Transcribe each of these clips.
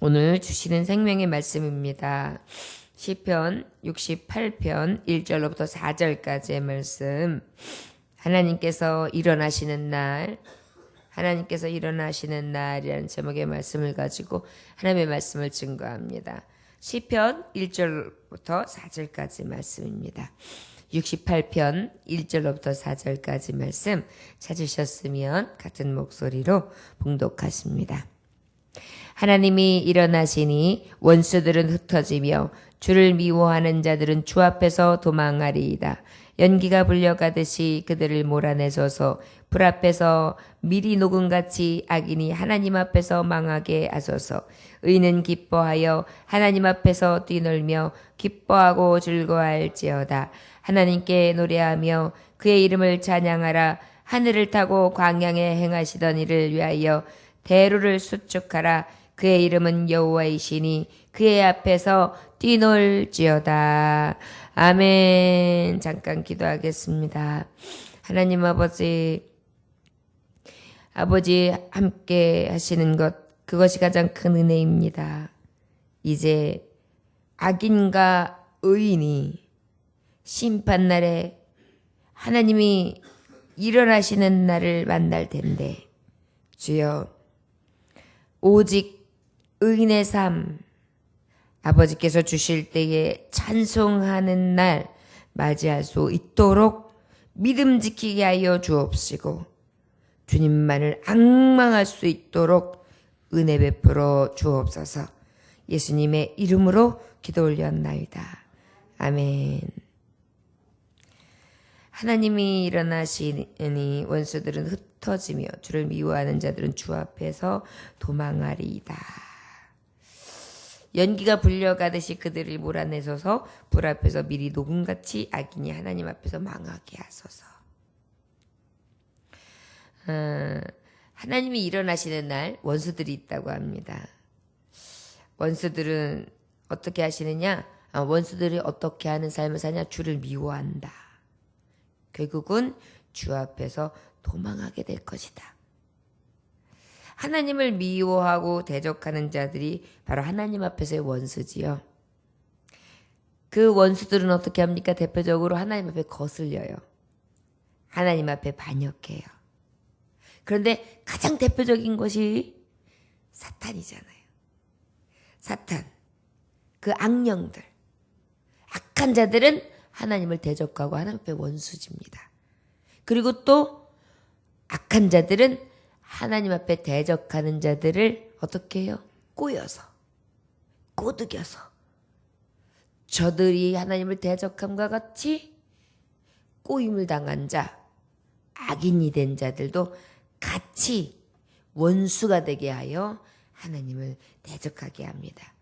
오늘 주시는 생명의 말씀입니다. 시편 68편 1절로부터 4절까지의 말씀. 하나님께서 일어나시는 날이라는 제목의 말씀을 가지고 하나님의 말씀을 증거합니다. 시편 1절부터 4절까지 말씀입니다. 68편 1절로부터 4절까지 말씀 찾으셨으면 같은 목소리로 봉독하십니다. 하나님이 일어나시니 원수들은 흩어지며 주를 미워하는 자들은 주 앞에서 도망하리이다. 연기가 불려가듯이 그들을 몰아내소서. 불 앞에서 밀이 녹음같이 악인이 하나님 앞에서 망하게 하소서. 의는 기뻐하여 하나님 앞에서 뛰놀며 기뻐하고 즐거워할지어다. 하나님께 노래하며 그의 이름을 찬양하라. 하늘을 타고 광야에 행하시던 이를 위하여 대로를 수축하라. 그의 이름은 여호와이시니 그의 앞에서 뛰놀지어다. 아멘. 잠깐 기도하겠습니다. 하나님 아버지 함께 하시는 그것이 가장 큰 은혜입니다. 이제 악인과 의인이 심판날에 하나님이 일어나시는 날을 만날 텐데, 주여, 오직 의인의 삶, 아버지께서 주실 때에 찬송하는 날 맞이할 수 있도록 믿음 지키게 하여 주옵시고, 주님만을 앙망할 수 있도록 은혜 베풀어 주옵소서. 예수님의 이름으로 기도 올렸나이다. 아멘. 하나님이 일어나시니 원수들은 흩어지며 주를 미워하는 자들은 주 앞에서 도망하리이다. 연기가 불려가듯이 그들을 몰아내소서. 불 앞에서 밀이 녹음같이 악인이 하나님 앞에서 망하게 하소서. 하나님이 일어나시는 날 원수들이 있다고 합니다. 원수들은 어떻게 하시느냐? 원수들이 어떻게 하는 삶을 사냐? 주를 미워한다. 결국은 주 앞에서 도망하게 될 것이다. 하나님을 미워하고 대적하는 자들이 바로 하나님 앞에서의 원수지요. 그 원수들은 어떻게 합니까? 대표적으로 하나님 앞에 거슬려요. 하나님 앞에 반역해요. 그런데 가장 대표적인 것이 사탄이잖아요. 사탄, 그 악령들, 악한 자들은 하나님을 대적하고 하나님 앞에 원수집니다. 그리고 또 악한 자들은 하나님 앞에 대적하는 자들을 어떻게 해요? 꼬여서, 꼬드겨서 저들이 하나님을 대적함과 같이 꼬임을 당한 자, 악인이 된 자들도 같이 원수가 되게 하여 하나님을 대적하게 합니다.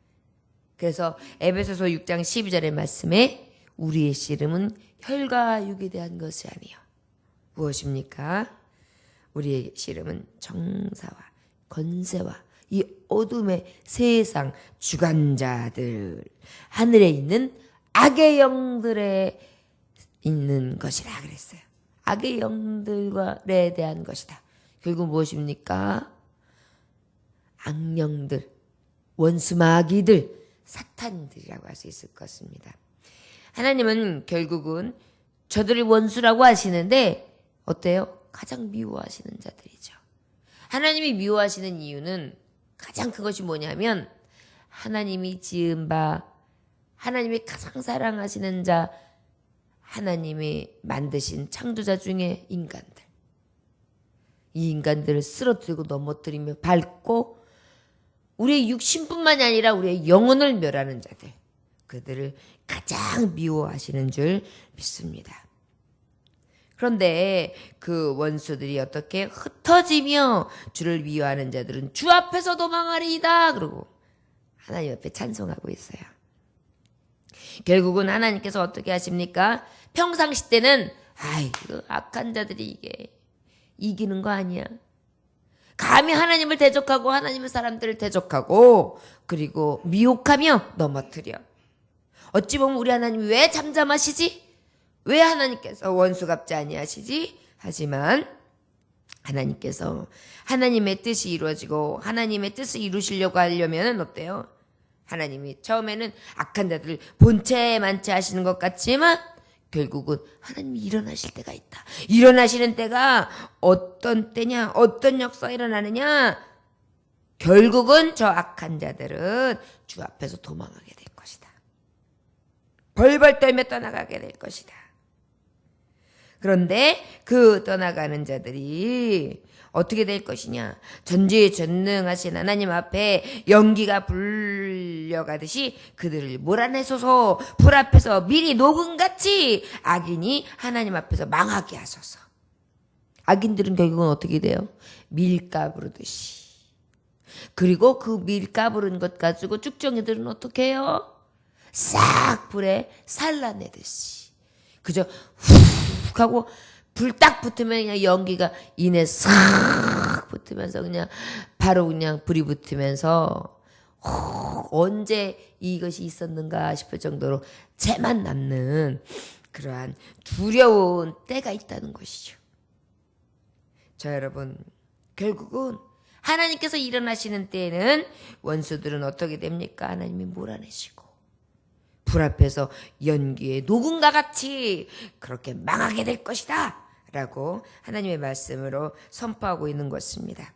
그래서 에베소서 6장 12절의 말씀에 우리의 씨름은 혈과 육에 대한 것이 아니요. 무엇입니까? 우리의 씨름은 정사와 권세와 이 어둠의 세상 주관자들, 하늘에 있는 악의 영들에 있는 것이라 그랬어요. 악의 영들에 대한 것이다. 결국 무엇입니까? 악령들, 원수마귀들, 사탄들이라고 할 수 있을 것입니다. 하나님은 결국은 저들을 원수라고 하시는데 어때요? 가장 미워하시는 자들이죠. 하나님이 미워하시는 이유는 가장 그것이 뭐냐면 하나님이 지은 바, 하나님이 가장 사랑하시는 자, 하나님이 만드신 창조자 중에 인간들. 이 인간들을 쓰러뜨리고 넘어뜨리며 밟고 우리의 육신뿐만이 아니라 우리의 영혼을 멸하는 자들. 그들을 가장 미워하시는 줄 믿습니다. 그런데 그 원수들이 어떻게 흩어지며 주를 미워하는 자들은 주 앞에서 도망하리이다. 그러고 하나님 앞에 찬송하고 있어요. 결국은 하나님께서 어떻게 하십니까? 평상시 때는 아이고 악한 자들이 이게 이기는 거 아니야. 감히 하나님을 대적하고 하나님의 사람들을 대적하고 그리고 미혹하며 넘어뜨려. 어찌 보면 우리 하나님이 왜 잠잠하시지? 왜 하나님께서 원수갑지 아니하시지? 하지만 하나님께서 하나님의 뜻이 이루어지고 하나님의 뜻을 이루시려고 하려면 어때요? 하나님이 처음에는 악한 자들을 본체만체 하시는 것 같지만 결국은 하나님이 일어나실 때가 있다. 일어나시는 때가 어떤 때냐? 어떤 역사가 일어나느냐? 결국은 저 악한 자들은 주 앞에서 도망하게 될 것이다. 벌벌 떨며 떠나가게 될 것이다. 그런데 그 떠나가는 자들이 어떻게 될 것이냐? 전지전능하신 하나님 앞에 연기가 불려가듯이 그들을 몰아내소서. 불 앞에서 미리 녹음같이 악인이 하나님 앞에서 망하게 하소서. 악인들은 결국은 어떻게 돼요? 밀가부르듯이. 그리고 그 밀가부른 것 가지고 쭉정이들은 어떻게 해요? 싹 불에 살라내듯이. 그저 훅 하고 불 딱 붙으면 그냥 연기가 이내 싹 붙으면서 그냥 바로 그냥 불이 붙으면서 언제 이것이 있었는가 싶을 정도로 재만 남는 그러한 두려운 때가 있다는 것이죠. 자, 여러분, 결국은 하나님께서 일어나시는 때에는 원수들은 어떻게 됩니까? 하나님이 몰아내시고 불 앞에서 연기의 녹음과 같이 그렇게 망하게 될 것이다 라고 하나님의 말씀으로 선포하고 있는 것입니다.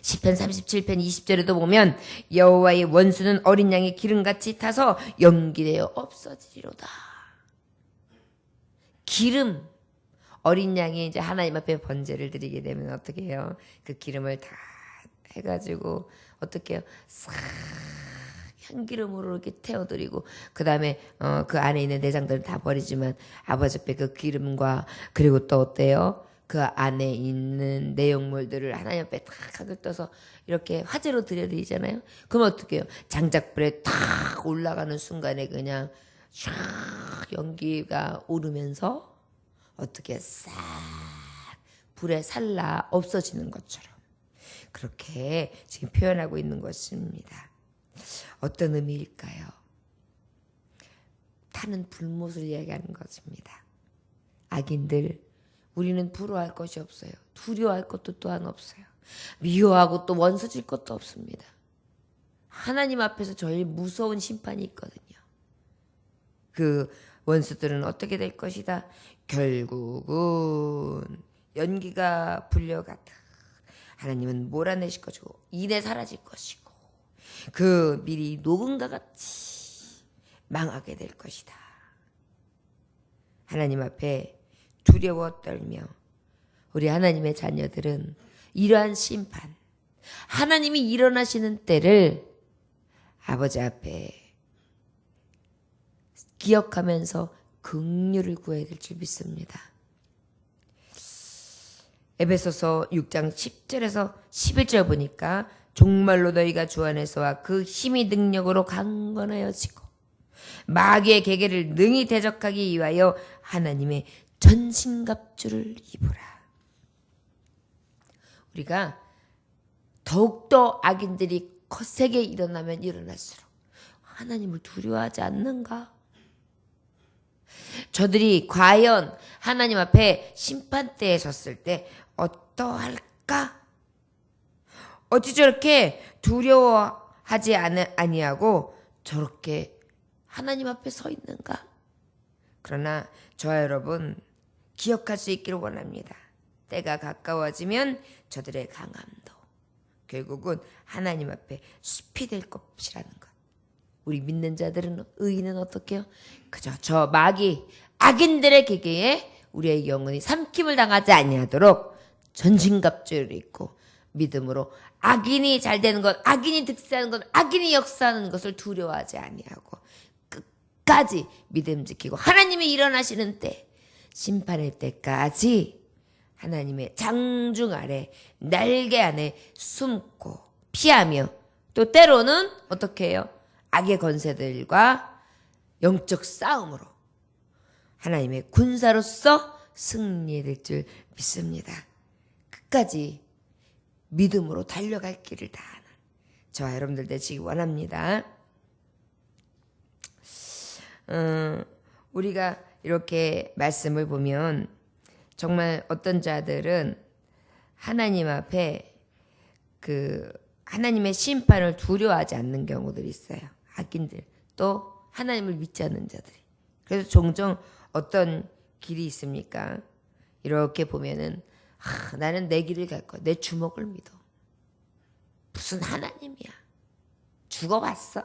시편 37편 20절에도 보면 여호와의 원수는 어린 양의 기름같이 타서 연기되어 없어지리로다. 기름, 어린 양이 이제 하나님 앞에 번제를 드리게 되면 어떻게 해요? 그 기름을 다 해가지고 어떻게 해요? 싹 향기름으로 이렇게 태워드리고 그 다음에 그 안에 있는 내장들은 다 버리지만 아버지 앞에 그 기름과 그리고 또 어때요? 그 안에 있는 내용물들을 하나님 앞에 탁 하늘 떠서 이렇게 화제로 드려드리잖아요. 그럼 어떻게 해요? 장작불에 탁 올라가는 순간에 그냥 쫙 연기가 오르면서 어떻게 싹 불에 살라 없어지는 것처럼 그렇게 지금 표현하고 있는 것입니다. 어떤 의미일까요? 타는 불못을 이야기하는 것입니다. 악인들, 우리는 부러워할 것이 없어요. 두려워할 것도 또한 없어요. 미워하고 또 원수질 것도 없습니다. 하나님 앞에서 제일 무서운 심판이 있거든요. 그 원수들은 어떻게 될 것이다? 결국은 연기가 불려가다. 하나님은 몰아내실 것이고 이내 사라질 것이고 그 미리 녹음과 같이 망하게 될 것이다. 하나님 앞에 두려워 떨며 우리 하나님의 자녀들은 이러한 심판, 하나님이 일어나시는 때를 아버지 앞에 기억하면서 긍휼을 구해야 될 줄 믿습니다. 에베소서 6장 10절에서 11절 보니까 정말로 너희가 주 안에서와 그 힘이 능력으로 강건하여지고 마귀의 계계를 능히 대적하기 위하여 하나님의 전신갑주를 입으라. 우리가 더욱더 악인들이 거세게 일어나면 일어날수록 하나님을 두려워하지 않는가? 저들이 과연 하나님 앞에 심판대에 섰을 때 어떠할까? 어찌 저렇게 두려워하지 아니하고 저렇게 하나님 앞에 서 있는가? 그러나 저와 여러분 기억할 수 있기를 원합니다. 때가 가까워지면 저들의 강함도 결국은 하나님 앞에 숲이 될 것이라는 것. 우리 믿는 자들은 의인은 어떻게 해요? 그저 저 마귀 악인들의 계계에 우리의 영혼이 삼킴을 당하지 아니하도록 전신갑주를 입고 믿음으로 악인이 잘 되는 것, 악인이 득세하는 것, 악인이 역사하는 것을 두려워하지 아니하고 끝까지 믿음 지키고 하나님이 일어나시는 때 심판의 때까지 하나님의 장중 아래 날개 안에 숨고 피하며 또 때로는 어떻게 해요? 악의 권세들과 영적 싸움으로 하나님의 군사로서 승리될 줄 믿습니다. 끝까지 믿음으로 달려갈 길을 다하는 저와 여러분들 되시기 원합니다. 우리가 이렇게 말씀을 보면 정말 어떤 자들은 하나님 앞에 하나님의 심판을 두려워하지 않는 경우들이 있어요. 악인들, 또 하나님을 믿지 않는 자들이. 그래서 종종 어떤 길이 있습니까? 이렇게 보면은 나는 내 길을 갈 거야. 내 주먹을 믿어. 무슨 하나님이야. 죽어봤어.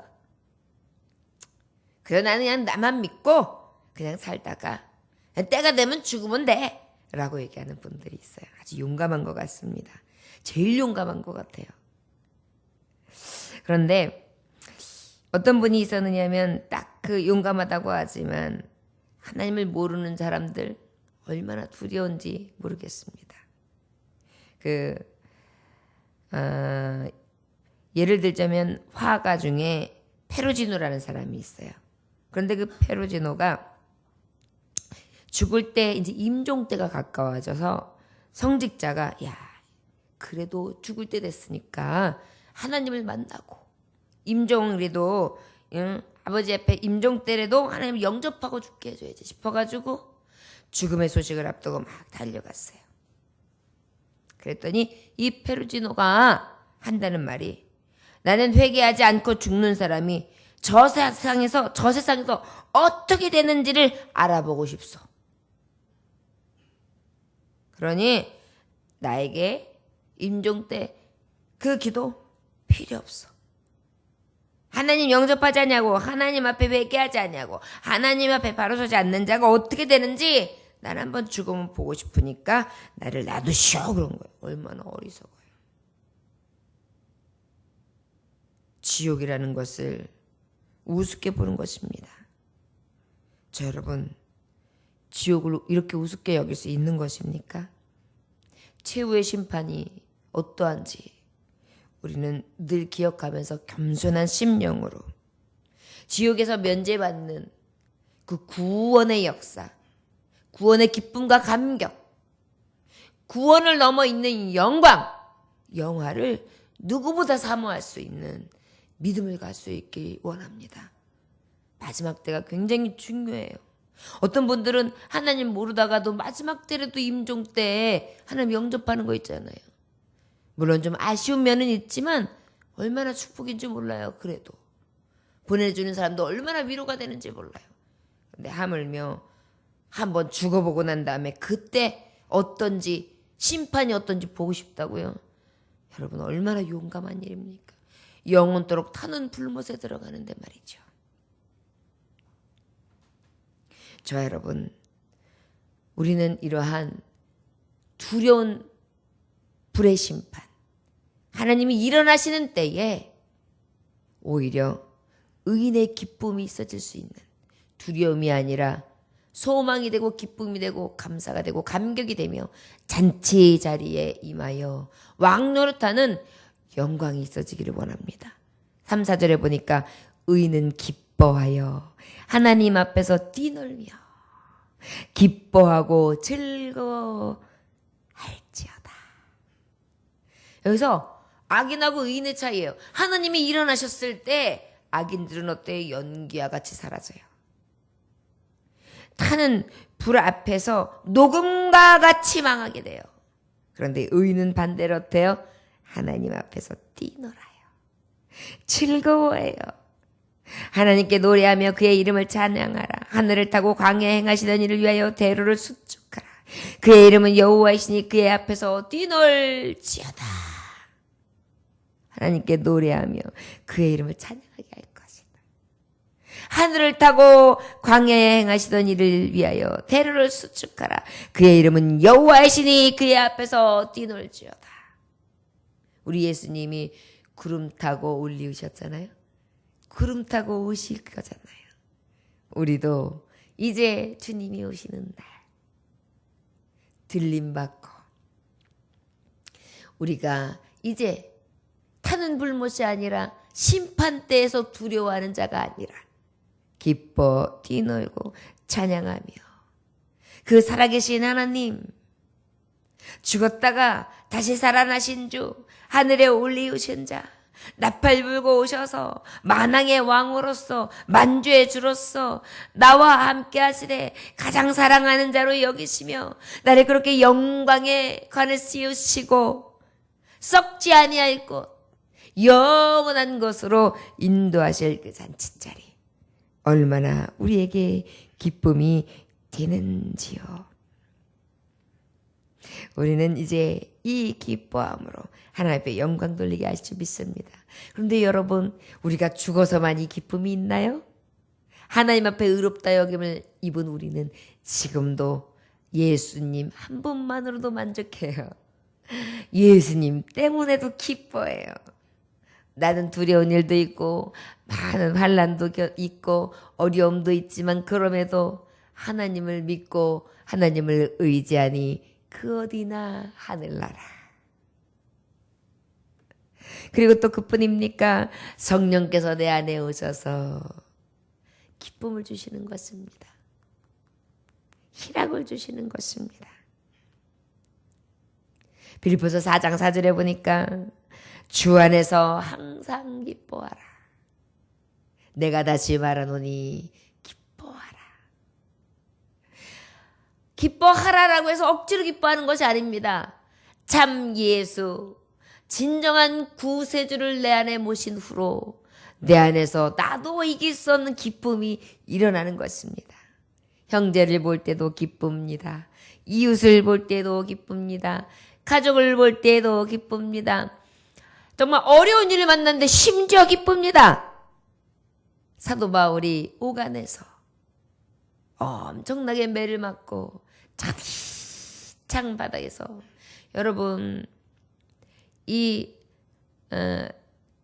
그래 나는 그냥 나만 믿고 그냥 살다가 때가 되면 죽으면 돼. 라고 얘기하는 분들이 있어요. 아주 용감한 것 같습니다. 제일 용감한 것 같아요. 그런데 어떤 분이 있었느냐면 딱 그 용감하다고 하지만 하나님을 모르는 사람들 얼마나 두려운지 모르겠습니다. 예를 들자면 화가 중에 페루지노라는 사람이 있어요. 그런데 그 페루지노가 죽을 때 이제 임종 때가 가까워져서 성직자가 그래도 죽을 때 됐으니까 하나님을 만나고 임종이라도 아버지 앞에 임종 때라도 하나님을 영접하고 죽게 해줘야지 싶어가지고 죽음의 소식을 앞두고 막 달려갔어요. 그랬더니 이 페루지노가 한다는 말이 나는 회개하지 않고 죽는 사람이 저 세상에서 어떻게 되는지를 알아보고 싶소. 그러니 나에게 임종 때 그 기도 필요 없어. 하나님 영접하지 않냐고, 하나님 앞에 회개하지 않냐고, 하나님 앞에 바로 서지 않는 자가 어떻게 되는지 난 한번 죽으면 보고 싶으니까 나를 놔두시오. 그런 거예요. 얼마나 어리석어요. 지옥이라는 것을 우습게 보는 것입니다. 자, 여러분, 지옥을 이렇게 우습게 여길 수 있는 것입니까? 최후의 심판이 어떠한지 우리는 늘 기억하면서 겸손한 심령으로 지옥에서 면제받는 그 구원의 역사, 구원의 기쁨과 감격, 구원을 넘어 있는 영광, 영화를 누구보다 사모할 수 있는 믿음을 갈 수 있길 원합니다. 마지막 때가 굉장히 중요해요. 어떤 분들은 하나님 모르다가도 마지막 때라도 임종 때 하나님 영접하는 거 있잖아요. 물론 좀 아쉬운 면은 있지만 얼마나 축복인지 몰라요. 그래도 보내주는 사람도 얼마나 위로가 되는지 몰라요. 근데 하물며 한번 죽어보고 난 다음에 그때 어떤지 심판이 어떤지 보고 싶다고요. 여러분 얼마나 용감한 일입니까? 영원토록 타는 불못에 들어가는데 말이죠. 저와 여러분, 우리는 이러한 두려운 불의 심판, 하나님이 일어나시는 때에 오히려 의인의 기쁨이 있어질 수 있는 두려움이 아니라 소망이 되고 기쁨이 되고 감사가 되고 감격이 되며 잔치 자리에 임하여 왕노릇하는 영광이 있어지기를 원합니다. 3, 4절에 보니까 의인은 기뻐하여 하나님 앞에서 뛰놀며 기뻐하고 즐거워할지어다. 여기서 악인하고 의인의 차이예요. 하나님이 일어나셨을 때 악인들은 어때요? 연기와 같이 사라져요. 타는 불 앞에서 녹음과 같이 망하게 돼요. 그런데 의인은 반대로 어때요? 하나님 앞에서 뛰놀아요. 즐거워해요. 하나님께 노래하며 그의 이름을 찬양하라. 하늘을 타고 광야에 행하시던 이를 위하여 대로를 수축하라. 그의 이름은 여호와이시니 그의 앞에서 뛰놀지어다. 하나님께 노래하며 그의 이름을 찬양하게 할 것이다. 하늘을 타고 광야에 행하시던 이를 위하여 대로를 수축하라. 그의 이름은 여호와이시니 그의 앞에서 뛰놀지어다. 우리 예수님이 구름 타고 올리우셨잖아요. 구름 타고 오실 거잖아요. 우리도 이제 주님이 오시는 날 들림받고 우리가 이제 타는 불못이 아니라 심판대에서 두려워하는 자가 아니라 기뻐 뛰놀고 찬양하며 그 살아계신 하나님, 죽었다가 다시 살아나신 주, 하늘에 올리우신 자, 나팔 불고 오셔서 만왕의 왕으로서 만주의 주로서 나와 함께 하시되 가장 사랑하는 자로 여기시며 나를 그렇게 영광의 관을 씌우시고 썩지 아니할 곳 영원한 것으로 인도하실 그 잔치자리 얼마나 우리에게 기쁨이 되는지요. 우리는 이제 이 기뻐함으로 하나님 앞에 영광 돌리게 하실 줄 믿습니다. 그런데 여러분, 우리가 죽어서만 이 기쁨이 있나요? 하나님 앞에 의롭다 여김을 입은 우리는 지금도 예수님 한 분만으로도 만족해요. 예수님 때문에도 기뻐해요. 나는 두려운 일도 있고 많은 환난도 있고 어려움도 있지만 그럼에도 하나님을 믿고 하나님을 의지하니 그 어디나 하늘나라. 그리고 또 그뿐입니까? 성령께서 내 안에 오셔서 기쁨을 주시는 것입니다. 희락을 주시는 것입니다. 빌립보서 4장 4절에 보니까 주 안에서 항상 기뻐하라. 내가 다시 말하노니 기뻐하라. 기뻐하라라고 해서 억지로 기뻐하는 것이 아닙니다. 참 예수, 진정한 구세주를 내 안에 모신 후로 내 안에서 나도 이길 수 없는 기쁨이 일어나는 것입니다. 형제를 볼 때도 기쁩니다. 이웃을 볼 때도 기쁩니다. 가족을 볼 때도 기쁩니다. 정말 어려운 일을 만났는데 심지어 기쁩니다. 사도 바울이 오간에서 엄청나게 매를 맞고 자비창 바닥에서 여러분 이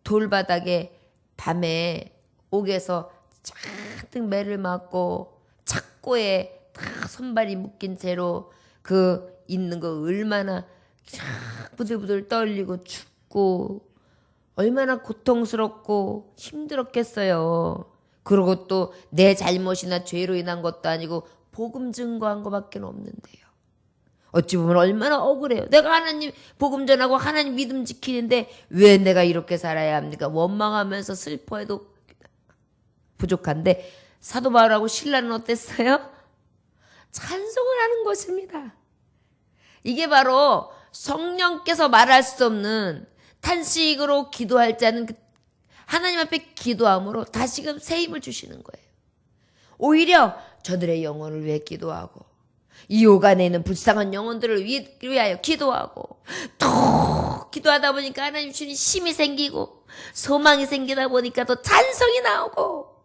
돌바닥에 밤에 옥에서 잔뜩 매를 맞고 착고에 다 손발이 묶인 채로 그 있는 거 얼마나 부들부들 떨리고 춥고 얼마나 고통스럽고 힘들었겠어요. 그리고 또 내 잘못이나 죄로 인한 것도 아니고 복음 증거한 것밖에 없는데요. 어찌 보면 얼마나 억울해요. 내가 하나님 복음 전하고 하나님 믿음 지키는데 왜 내가 이렇게 살아야 합니까? 원망하면서 슬퍼해도 부족한데 사도 바울하고 신라는 어땠어요? 찬송을 하는 것입니다. 이게 바로 성령께서 말할 수 없는 탄식으로 기도할 자는 하나님 앞에 기도함으로 다시금 새 힘을 주시는 거예요. 오히려 저들의 영혼을 위해 기도하고 이 오간에 있는 불쌍한 영혼들을 위하여 기도하고 또 기도하다 보니까 하나님 주신 힘이 생기고 소망이 생기다 보니까 또 찬송이 나오고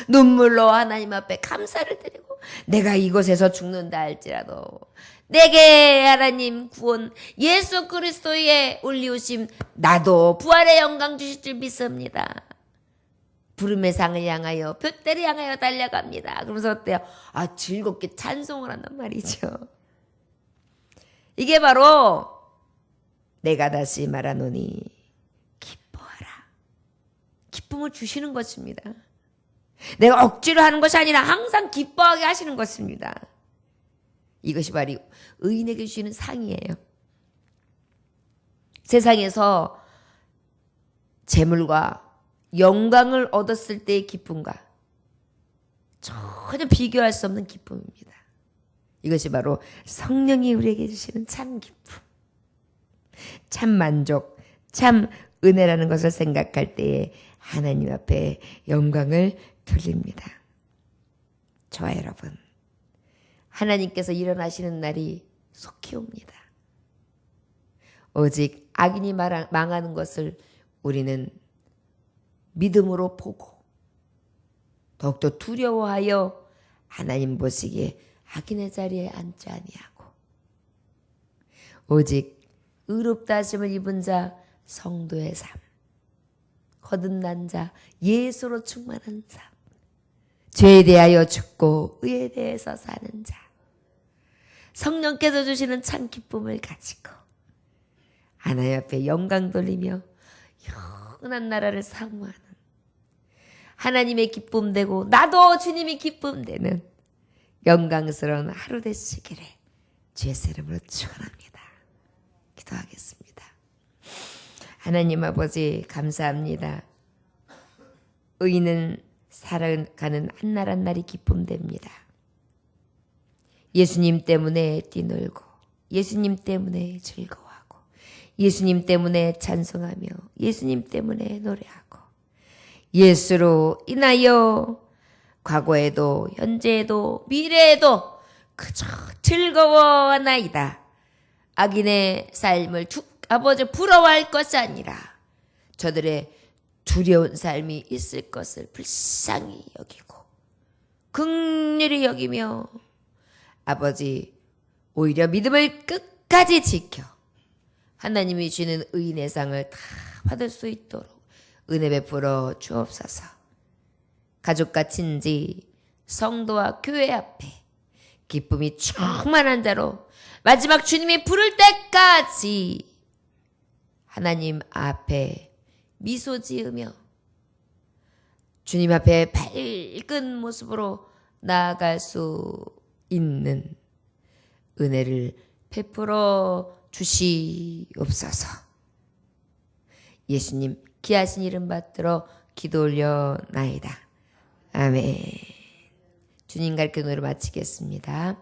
눈물로 하나님 앞에 감사를 드리고 내가 이곳에서 죽는다 할지라도 내게 하나님 구원 예수 그리스도의 올리우심 나도 부활의 영광 주실 줄 믿습니다. 부름의 상을 향하여 둯대를 향하여 달려갑니다. 그러면서 어때요? 즐겁게 찬송을 한단 말이죠. 이게 바로 내가 다시 말하노니 기뻐하라. 기쁨을 주시는 것입니다. 내가 억지로 하는 것이 아니라 항상 기뻐하게 하시는 것입니다. 이것이 바로 의인에게 주시는 상이에요. 세상에서 재물과 영광을 얻었을 때의 기쁨과 전혀 비교할 수 없는 기쁨입니다. 이것이 바로 성령이 우리에게 주시는 참 기쁨, 참 만족, 참 은혜라는 것을 생각할 때에 하나님 앞에 영광을 돌립니다. 저와 여러분, 하나님께서 일어나시는 날이 속히 옵니다. 오직 악인이 망하는 것을 우리는 믿음으로 보고 더욱더 두려워하여 하나님 보시기에 악인의 자리에 앉지 아니하고 오직 의롭다 하심을 입은 자 성도의 삶, 거듭난 자 예수로 충만한 삶, 죄에 대하여 죽고 의에 대해서 사는 자, 성령께서 주시는 참 기쁨을 가지고 하나님 앞에 영광 돌리며 영원한 나라를 사모하는 하나님의 기쁨 되고 나도 주님이 기쁨 되는 영광스러운 하루 되시기를 주의 이름으로 축원합니다. 기도하겠습니다. 하나님 아버지 감사합니다. 의인은 살아가는 한 날 한 날이 기쁨됩니다. 예수님 때문에 뛰놀고 예수님 때문에 즐거워하고 예수님 때문에 찬송하며 예수님 때문에 노래하고 예수로 인하여 과거에도 현재에도 미래에도 그저 즐거워하나이다. 악인의 삶을 아버지 부러워할 것이 아니라 저들의 두려운 삶이 있을 것을 불쌍히 여기고 긍휼히 여기며 아버지 오히려 믿음을 끝까지 지켜 하나님이 주는 의인의 상을 다 받을 수 있도록 은혜 베풀어 주옵소서. 가족과 친지 성도와 교회 앞에 기쁨이 충만한 자로 마지막 주님이 부를 때까지 하나님 앞에 미소 지으며 주님 앞에 밝은 모습으로 나아갈 수 있는 은혜를 베풀어 주시옵소서. 예수님 귀하신 이름 받들어 기도 올려나이다. 아멘. 주님 가르쳐 노래 마치겠습니다.